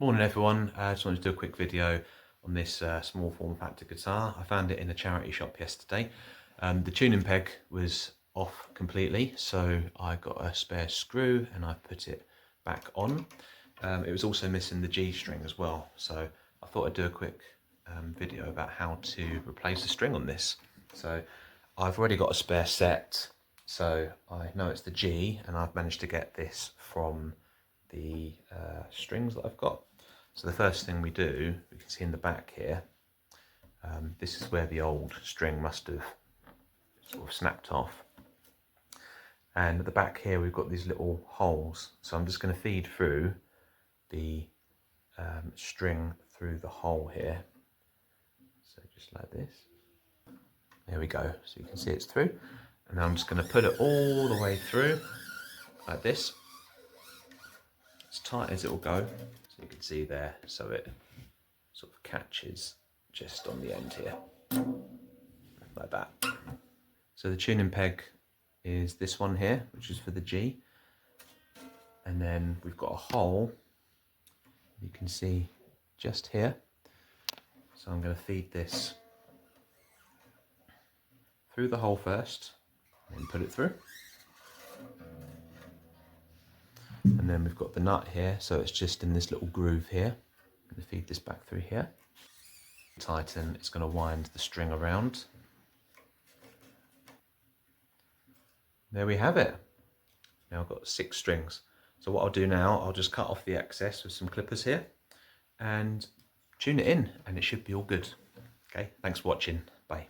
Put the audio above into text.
Morning everyone, I just wanted to do a quick video on this small form factor guitar. I found it in a charity shop yesterday. The tuning peg was off completely, so I got a spare screw and I put it back on. It was also missing the G string as well, so I thought I'd do a quick video about how to replace the string on this. So I've already got a spare set, so I know it's the G, and I've managed to get this from the strings that I've got. So the first thing we do, we can see in the back here, this is where the old string must have sort of snapped off. And at the back here we've got these little holes, so I'm just going to feed through the string through the hole here. So just like this. There we go, so you can see it's through. And now I'm just going to put it all the way through, like this, as tight as it will go. So you can see there, so it sort of catches just on the end here, like that. So the tuning peg is this one here, which is for the G. And then we've got a hole, you can see just here. So I'm going to feed this through the hole first, and put it through. And then we've got the nut here, so it's just in this little groove here. I'm going to feed this back through here. Tighten, it's going to wind the string around. There we have it. Now I've got 6 strings. So what I'll do now, I'll just cut off the excess with some clippers here and tune it in, and it should be all good. Okay, thanks for watching. Bye.